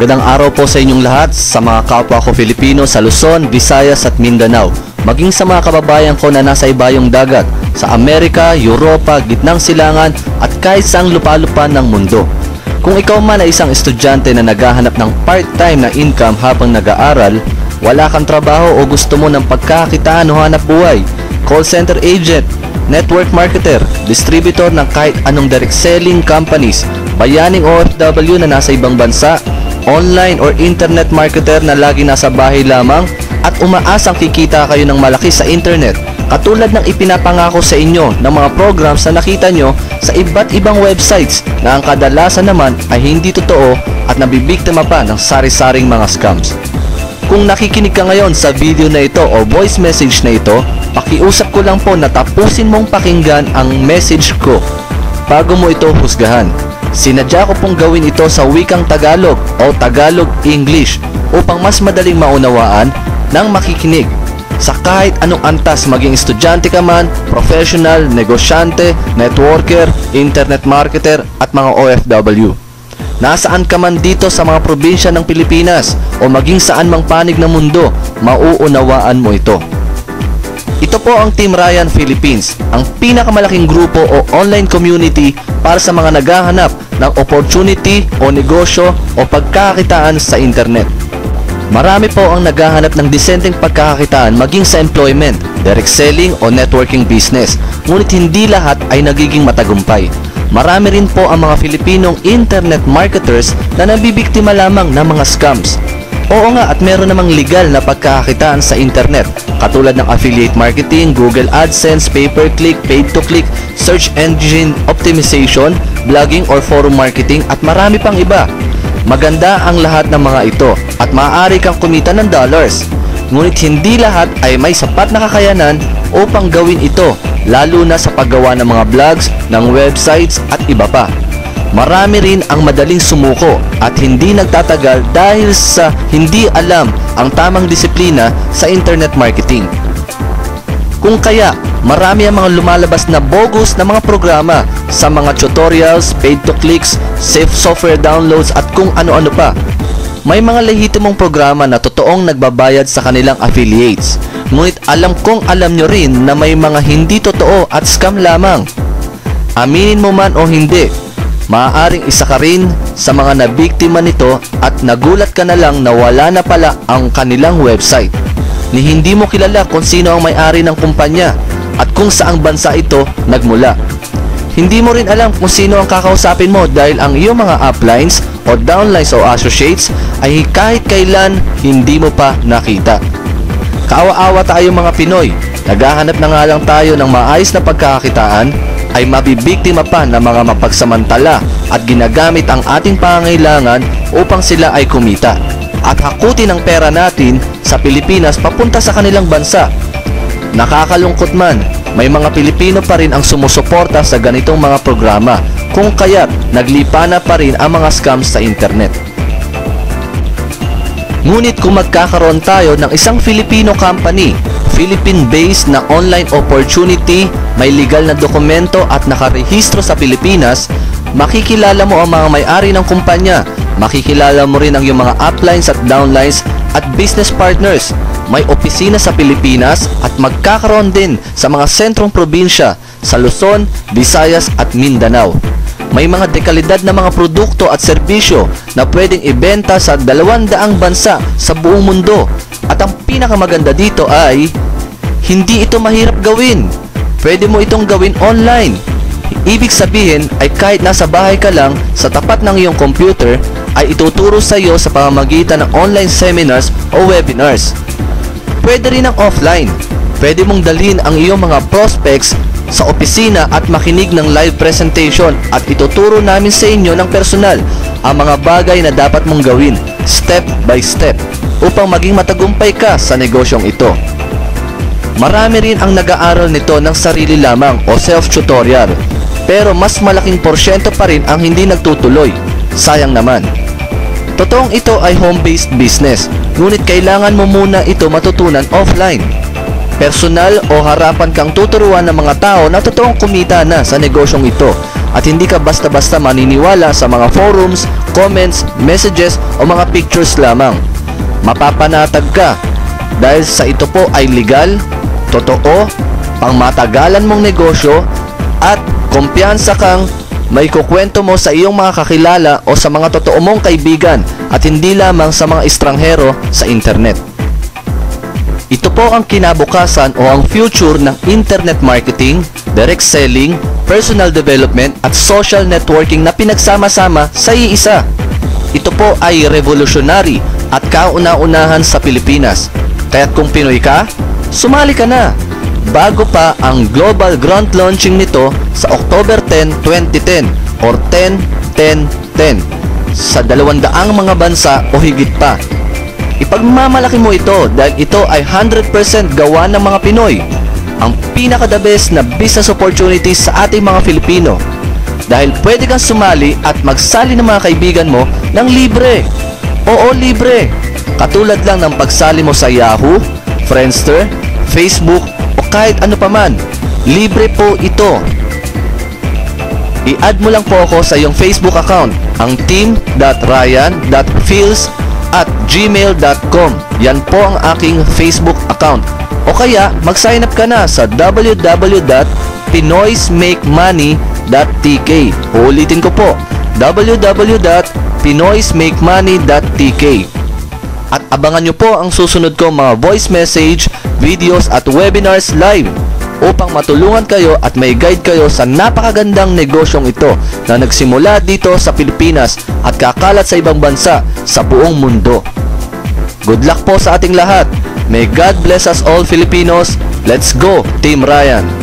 Magandang araw po sa inyong lahat, sa mga kapwa ko Filipino sa Luzon, Visayas at Mindanao. Maging sa mga kababayan ko na nasa ibayong dagat, sa Amerika, Europa, gitnang silangan at kahit saang lupa-lupa ng mundo. Kung ikaw man ay isang estudyante na naghahanap ng part-time na income habang nag-aaral, wala kang trabaho o gusto mo ng pagkakitaan o hanap buhay, call center agent, network marketer, distributor ng kahit anong direct selling companies, bayaning OFW na nasa ibang bansa, online or internet marketer na lagi nasa bahay lamang at umaasang kikita kayo ng malaki sa internet, katulad ng ipinapangako sa inyo ng mga programs na nakita nyo sa iba't ibang websites na ang kadalasan naman ay hindi totoo at nabibiktima pa ng sari-saring mga scams. Kung nakikinig ka ngayon sa video na ito o voice message na ito, pakiusap ko lang po na tapusin mong pakinggan ang message ko bago mo ito husgahan. Sinadya ko pong gawin ito sa wikang Tagalog o Tagalog-English upang mas madaling maunawaan ng makikinig sa kahit anong antas, maging estudyante ka man, professional, negosyante, networker, internet marketer at mga OFW. Nasaan ka man dito sa mga probinsya ng Pilipinas o maging saan mang panig ng mundo, mauunawaan mo ito. Ito po ang Team Ryan Philippines, ang pinakamalaking grupo o online community para sa mga naghahanap ng opportunity o negosyo o pagkakakitaan sa internet. Marami po ang naghahanap ng disenteng pagkakakitaan maging sa employment, direct selling o networking business, ngunit hindi lahat ay nagiging matagumpay. Marami rin po ang mga Filipinong internet marketers na nabibiktima lamang ng mga scams. Oo nga, at meron namang legal na pagkakakitaan sa internet, katulad ng affiliate marketing, Google AdSense, pay-per-click, paid-to-click, search engine optimization, blogging or forum marketing at marami pang iba. Maganda ang lahat ng mga ito at maaari kang kumita ng dollars. Ngunit hindi lahat ay may sapat na kakayanan upang gawin ito, lalo na sa paggawa ng mga blogs, ng websites at iba pa. Marami rin ang madaling sumuko at hindi nagtatagal dahil sa hindi alam ang tamang disiplina sa internet marketing. Kung kaya, marami ang mga lumalabas na bogus na mga programa sa mga tutorials, paid-to-clicks, safe software downloads at kung ano-ano pa. May mga lehitimong programa na totoong nagbabayad sa kanilang affiliates. Ngunit alam nyo rin na may mga hindi totoo at scam lamang. Aminin mo man o hindi, maaaring isa ka rin sa mga nabiktima nito at nagulat ka na lang na wala na pala ang kanilang website. Ni hindi mo kilala kung sino ang may-ari ng kumpanya at kung saang bansa ito nagmula. Hindi mo rin alam kung sino ang kakausapin mo dahil ang iyong mga uplines o downlines o associates ay kahit kailan hindi mo pa nakita. Kaawa-awa tayo mga Pinoy, naghahanap na nga lang tayo ng maayos na pagkakakitaan ay mabibiktima pa ng mga mapagsamantala at ginagamit ang ating pangangailangan upang sila ay kumita at hakutin ang pera natin sa Pilipinas papunta sa kanilang bansa. Nakakalungkot man, may mga Pilipino pa rin ang sumusuporta sa ganitong mga programa, kung kaya't naglipa na pa rin ang mga scams sa internet. Ngunit kung magkakaroon tayo ng isang Filipino company, Philippine-based na online opportunity, may legal na dokumento at nakarehistro sa Pilipinas, makikilala mo ang mga may-ari ng kumpanya, makikilala mo rin ang iyong mga uplines at downlines at business partners. May opisina sa Pilipinas at magkakaroon din sa mga sentrong probinsya sa Luzon, Visayas at Mindanao. May mga dekalidad na mga produkto at serbisyo na pwedeng ibenta sa 200 bansa sa buong mundo. At ang pinakamaganda dito ay hindi ito mahirap gawin. Pwede mo itong gawin online. Ibig sabihin ay kahit nasa bahay ka lang sa tapat ng iyong computer ay ituturo sa iyo sa pamamagitan ng online seminars o webinars. Pwede rin ang offline. Pwede mong dalhin ang iyong mga prospects sa opisina at makinig ng live presentation at ituturo namin sa inyo ng personal ang mga bagay na dapat mong gawin step by step upang maging matagumpay ka sa negosyong ito. Marami rin ang nag-aaral nito ng sarili lamang o self-tutorial, pero mas malaking porsyento pa rin ang hindi nagtutuloy. Sayang naman. Totoong ito ay home-based business, ngunit kailangan mo muna ito matutunan offline. Personal o harapan kang tuturuan ng mga tao na totoong kumita na sa negosyong ito at hindi ka basta-basta maniniwala sa mga forums, comments, messages o mga pictures lamang. Mapapanatag ka dahil sa ito po ay legal, totoo, pangmatagalan mong negosyo at kumpiyansa kang may kukwento mo sa iyong mga kakilala o sa mga totoo mong kaibigan at hindi lamang sa mga estranghero sa internet. Ito po ang kinabukasan o ang future ng internet marketing, direct selling, personal development at social networking na pinagsama-sama sa iisa. Ito po ay revolutionary at kauna-unahan sa Pilipinas. Kaya't kung Pinoy ka, sumali ka na! Bago pa ang global grand launching nito sa October 10, 2010 or 10-10-10 sa 200 mga bansa o higit pa. Ipagmamalaki mo ito dahil ito ay 100% gawa ng mga Pinoy. Ang pinaka-the best na business opportunities sa ating mga Filipino. Dahil pwede kang sumali at magsali ng mga kaibigan mo ng libre. Oo, libre. Katulad lang ng pagsali mo sa Yahoo, Friendster, Facebook, o kahit ano paman. Libre po ito. I-add mo lang po ako sa iyong Facebook account, ang team.ryan.fields@gmail.com. Yan po ang aking Facebook account. O kaya, mag-sign up ka na sa www.pinoysmakemoney.tk. Uulitin ko po, www.pinoysmakemoney.tk. At abangan nyo po ang susunod ko mga voice message, videos at webinars live upang matulungan kayo at may guide kayo sa napakagandang negosyong ito na nagsimula dito sa Pilipinas at kakalat sa ibang bansa sa buong mundo. Good luck po sa ating lahat. May God bless us all Filipinos. Let's go, Team Ryan!